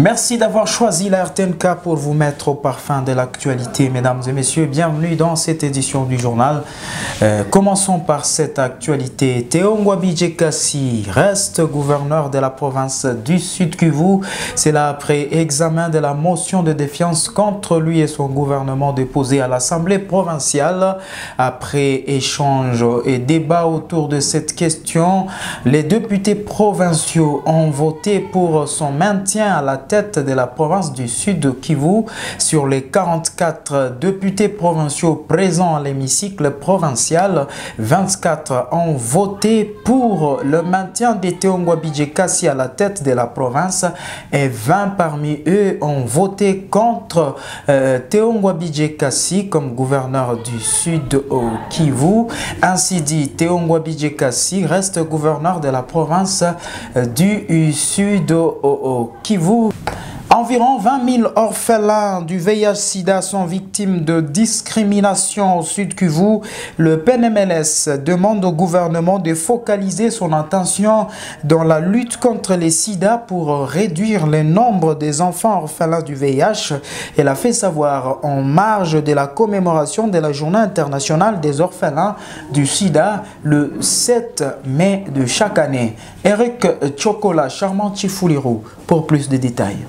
Merci d'avoir choisi la RTNK pour vous mettre au parfum de l'actualité, mesdames et messieurs. Bienvenue dans cette édition du journal. Commençons par cette actualité. Théo Ngwabidje Kassi reste gouverneur de la province du Sud Kivu. C'est là après examen de la motion de défiance contre lui et son gouvernement déposée à l'Assemblée provinciale. Après échange et débat autour de cette question, les députés provinciaux ont voté pour son maintien à la tête de la province du Sud Kivu. Sur les 44 députés provinciaux présents à l'hémicycle provincial, 24 ont voté pour le maintien de Théo Ngwabidje Kassi à la tête de la province et 20 parmi eux ont voté contre Théo Ngwabidje Kassi comme gouverneur du Sud au Kivu. Ainsi dit, Théo Ngwabidje Kassi reste gouverneur de la province du Sud au Kivu. Environ 20 000 orphelins du VIH-Sida sont victimes de discrimination au Sud Kivu. Le PNMLS demande au gouvernement de focaliser son attention dans la lutte contre les sida pour réduire le nombre des enfants orphelins du VIH. Elle a fait savoir en marge de la commémoration de la Journée internationale des orphelins du sida le 7 mai de chaque année. Eric Chocola, Charmant Chifulirou, pour plus de détails.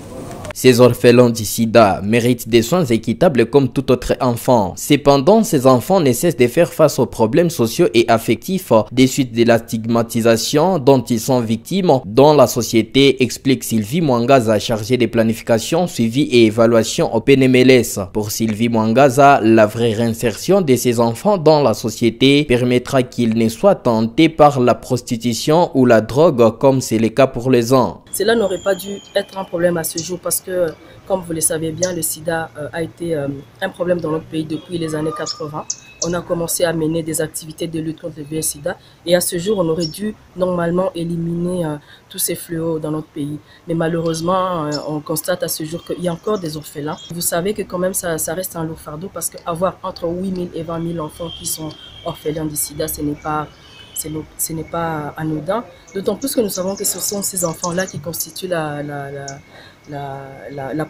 Ces orphelins du sida méritent des soins équitables comme tout autre enfant. Cependant, ces enfants ne cessent de faire face aux problèmes sociaux et affectifs des suites de la stigmatisation dont ils sont victimes dans la société, explique Sylvie Mwangaza, chargée de planification, suivi et évaluation au PNMLS. Pour Sylvie Mwangaza, la vraie réinsertion de ces enfants dans la société permettra qu'ils ne soient tentés par la prostitution ou la drogue comme c'est le cas pour les uns. Cela n'aurait pas dû être un problème à ce jour parce que, comme vous le savez bien, le sida a été un problème dans notre pays depuis les années 80. On a commencé à mener des activités de lutte contre le VIH-Sida et à ce jour, on aurait dû normalement éliminer tous ces fléaux dans notre pays. Mais malheureusement, on constate à ce jour qu'il y a encore des orphelins. Vous savez que quand même, ça reste un lourd fardeau parce qu'avoir entre 8 000 et 20 000 enfants qui sont orphelins du sida, ce n'est pas anodin, d'autant plus que nous savons que ce sont ces enfants-là qui constituent la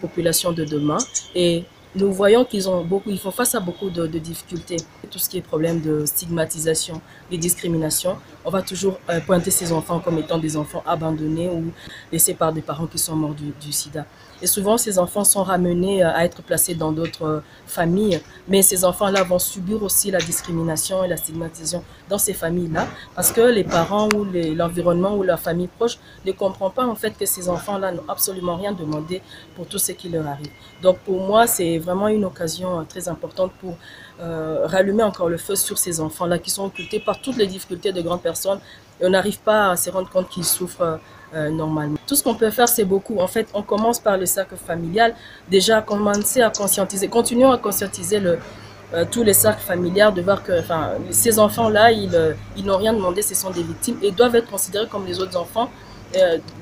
population de demain. Et nous voyons qu'ils font face à beaucoup de difficultés. Tout ce qui est problème de stigmatisation et discrimination, on va toujours pointer ces enfants comme étant des enfants abandonnés ou laissés par des parents qui sont morts du sida. Et souvent, ces enfants sont ramenés à être placés dans d'autres familles, mais ces enfants-là vont subir aussi la discrimination et la stigmatisation dans ces familles-là, parce que les parents ou l'environnement ou la famille proche ne comprend pas en fait que ces enfants-là n'ont absolument rien demandé pour tout ce qui leur arrive. Donc pour moi, c'est vraiment une occasion très importante pour rallumer encore le feu sur ces enfants-là qui sont occultés par toutes les difficultés de grandes personnes et on n'arrive pas à se rendre compte qu'ils souffrent normalement. Tout ce qu'on peut faire, c'est beaucoup. En fait, on commence par le cercle familial. Déjà, commencer à conscientiser, continuons à conscientiser tous les cercles familiaux, de voir que ces enfants-là, ils n'ont rien demandé, ce sont des victimes et doivent être considérés comme les autres enfants.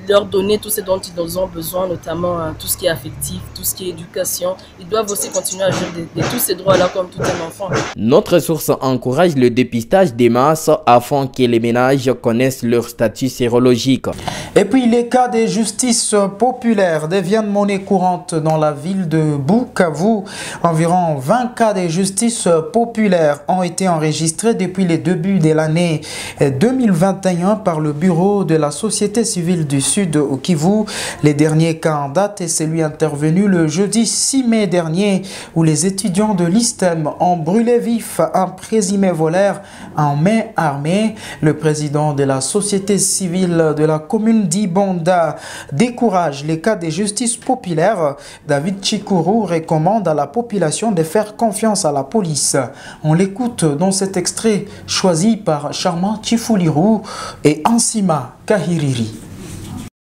Leur donner tout ce dont ils ont besoin, notamment tout ce qui est affectif, tout ce qui est éducation. Ils doivent aussi continuer à jouir de tous ces droits-là comme tout un enfant. Notre source encourage le dépistage des masses afin que les ménages connaissent leur statut sérologique. Et puis les cas de justice populaire deviennent monnaie courante dans la ville de Bukavu. Environ 20 cas de justice populaire ont été enregistrés depuis le début de l'année 2021 par le bureau de la société civile du Sud au Kivu. Les derniers cas en date est celui intervenu le jeudi 6 mai dernier où les étudiants de l'ISTEM ont brûlé vif un présumé voleur en main armée. Le président de la société civile de la commune d'Ibonda décourage les cas de justice populaire. David Chikuru recommande à la population de faire confiance à la police. On l'écoute dans cet extrait choisi par Charmant Chifulirou et Ansima Kahiriri.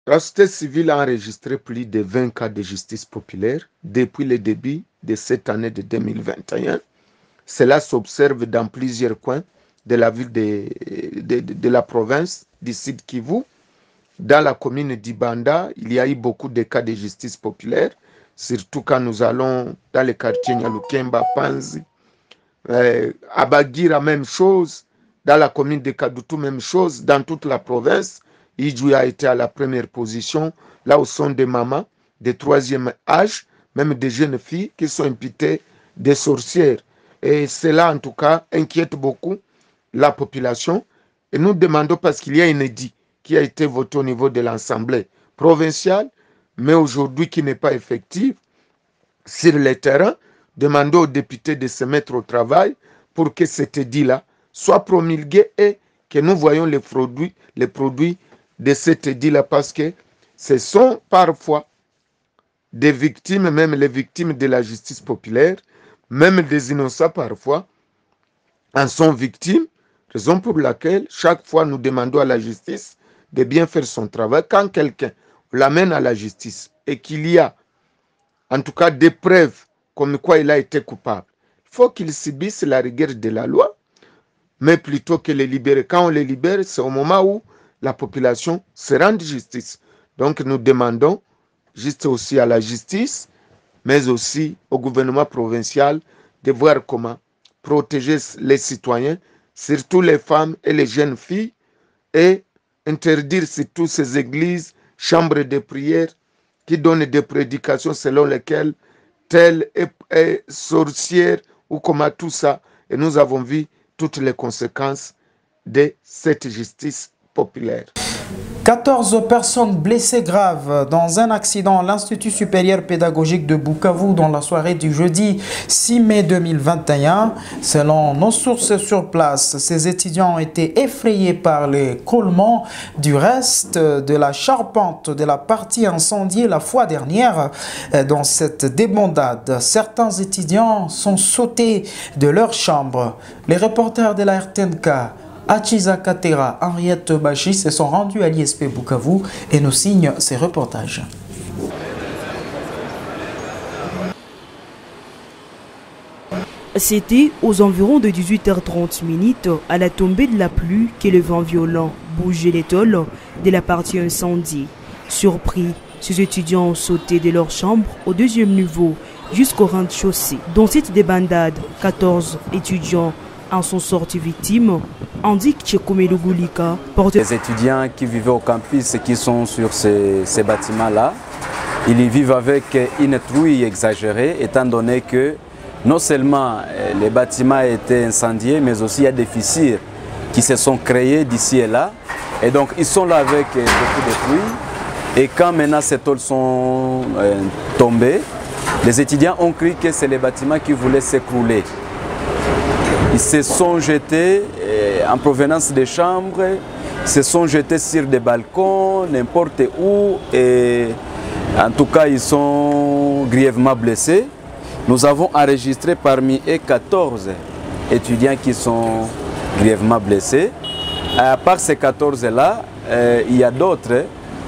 La société civile a enregistré plus de 20 cas de justice populaire depuis le début de cette année de 2021. Cela s'observe dans plusieurs coins de la ville de la province du Sud Kivu. Dans la commune d'Ibanda, il y a eu beaucoup de cas de justice populaire, surtout quand nous allons dans les quartiers Nyalukemba, Panzi, à Bagira, même chose. Dans la commune de Kadutu, même chose. Dans toute la province, Ijou a été à la première position, là où sont des mamans de troisième âge, même des jeunes filles qui sont imputées des sorcières. Et cela, en tout cas, inquiète beaucoup la population. Et nous demandons, parce qu'il y a un édit qui a été voté au niveau de l'Assemblée provinciale, mais aujourd'hui qui n'est pas effectif, sur le terrain, demandons aux députés de se mettre au travail pour que cet édit-là soit promulgué et que nous voyons les produits de cet édit-là, parce que ce sont parfois des victimes, même les victimes de la justice populaire, même des innocents parfois, en sont victimes, raison pour laquelle chaque fois nous demandons à la justice de bien faire son travail. Quand quelqu'un l'amène à la justice et qu'il y a en tout cas des preuves comme quoi il a été coupable, il faut qu'il subisse la rigueur de la loi, mais plutôt que les libérer. Quand on les libère, c'est au moment où la population se rend justice. Donc nous demandons juste aussi à la justice, mais aussi au gouvernement provincial, de voir comment protéger les citoyens, surtout les femmes et les jeunes filles, et interdire surtout ces églises, chambres de prière, qui donnent des prédications selon lesquelles telle est sorcière, ou comment tout ça. Et nous avons vu toutes les conséquences de cette justice populaire. 14 personnes blessées graves dans un accident à l'Institut supérieur pédagogique de Bukavu dans la soirée du jeudi 6 mai 2021. Selon nos sources sur place, ces étudiants ont été effrayés par l'écroulement du reste de la charpente de la partie incendiée la fois dernière. Dans cette débandade, certains étudiants sont sautés de leur chambre. Les reporters de la RTNK, Achiza Katera, Henriette Bachi se sont rendus à l'ISP Bukavu et nous signent ces reportages. C'était aux environs de 18h30 à la tombée de la pluie que le vent violent bougeait les tôles de la partie incendiée. Surpris, ces étudiants ont sauté de leur chambre au deuxième niveau jusqu'au rez-de-chaussée. Dans cette débandade, 14 étudiants en sont sortis victimes, indique Tchekoumé Lugulika. Les étudiants qui vivaient au campus et qui sont sur ces bâtiments-là, ils y vivent avec une trouille exagérée, étant donné que non seulement les bâtiments étaient incendiés, mais aussi il y a des fissures qui se sont créées d'ici et là. Et donc ils sont là avec beaucoup de pluie. Et quand maintenant ces tôles sont tombées, les étudiants ont cru que c'est les bâtiments qui voulaient s'écrouler. Ils se sont jetés en provenance des chambres, ils se sont jetés sur des balcons, n'importe où. Et en tout cas, ils sont grièvement blessés. Nous avons enregistré parmi eux 14 étudiants qui sont grièvement blessés. À part ces 14-là, il y a d'autres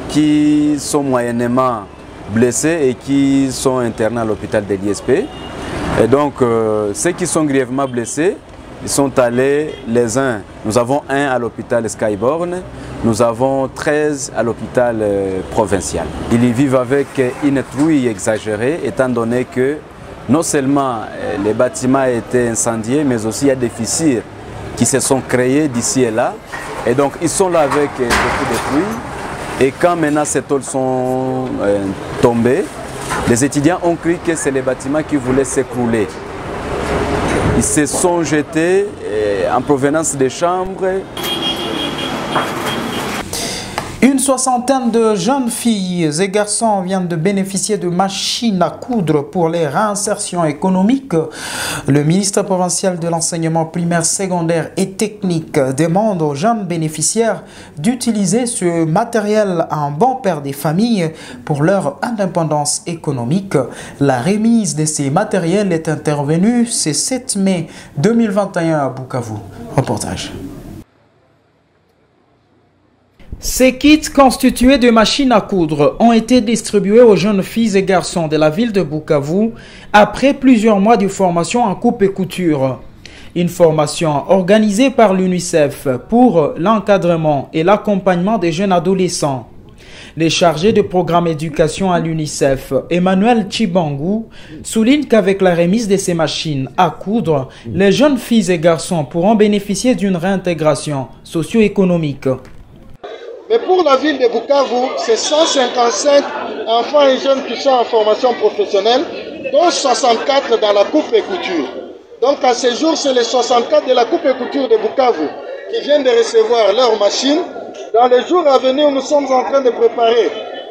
qui sont moyennement blessés et qui sont internés à l'hôpital de l'ISP. Et donc, ceux qui sont grièvement blessés, ils sont allés les uns. Nous avons un à l'hôpital Skyborn, nous avons 13 à l'hôpital provincial. Ils y vivent avec une trouille exagérée, étant donné que non seulement les bâtiments étaient incendiés, mais aussi il y a des fissures qui se sont créées d'ici et là. Et donc ils sont là avec beaucoup de pluie. Et quand maintenant ces tôles sont tombées, les étudiants ont cru que c'est les bâtiments qui voulaient s'écrouler. Ils se sont jetés en provenance des chambres. Une soixantaine de jeunes filles et garçons viennent de bénéficier de machines à coudre pour les réinsertions économiques. Le ministre provincial de l'enseignement primaire, secondaire et technique demande aux jeunes bénéficiaires d'utiliser ce matériel à un bon père des familles pour leur indépendance économique. La remise de ces matériels est intervenue ce 7 mai 2021 à Bukavu. Reportage. Ces kits constitués de machines à coudre ont été distribués aux jeunes filles et garçons de la ville de Bukavu après plusieurs mois de formation en coupe et couture. Une formation organisée par l'UNICEF pour l'encadrement et l'accompagnement des jeunes adolescents. Le chargé de programme éducation à l'UNICEF, Emmanuel Chibangu, souligne qu'avec la remise de ces machines à coudre, les jeunes filles et garçons pourront bénéficier d'une réintégration socio-économique. Mais pour la ville de Bukavu, c'est 155 enfants et jeunes qui sont en formation professionnelle, dont 64 dans la coupe et couture. Donc à ce jour, c'est les 64 de la coupe et couture de Bukavu qui viennent de recevoir leur machine. Dans les jours à venir, nous sommes en train de préparer,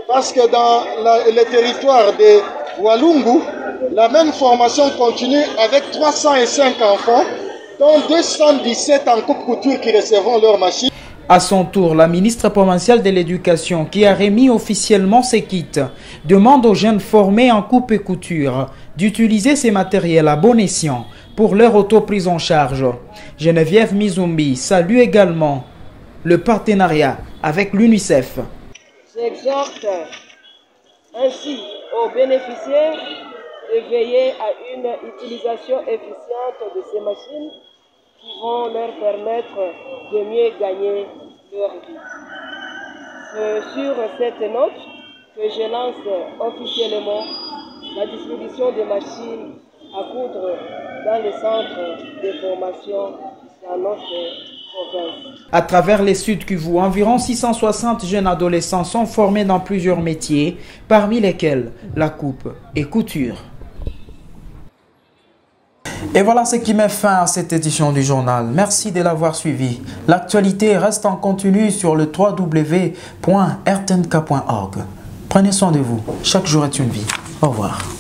parce que dans le territoire de Walungu, la même formation continue avec 305 enfants, dont 217 en coupe couture qui recevront leur machine. À son tour, la ministre provinciale de l'Éducation, qui a remis officiellement ses kits, demande aux jeunes formés en coupe et couture d'utiliser ces matériels à bon escient pour leur auto-prise en charge. Geneviève Mizumbi salue également le partenariat avec l'UNICEF. J'exhorte ainsi aux bénéficiaires de veiller à une utilisation efficiente de ces machines qui vont leur permettre de mieux gagner leur vie. C'est sur cette note que je lance officiellement la distribution des machines à coudre dans les centres de formation dans notre province. À travers les Sud Kivu, environ 660 jeunes adolescents sont formés dans plusieurs métiers, parmi lesquels la coupe et couture. Et voilà ce qui met fin à cette édition du journal. Merci de l'avoir suivi. L'actualité reste en continu sur le www.rtnk.org. Prenez soin de vous. Chaque jour est une vie. Au revoir.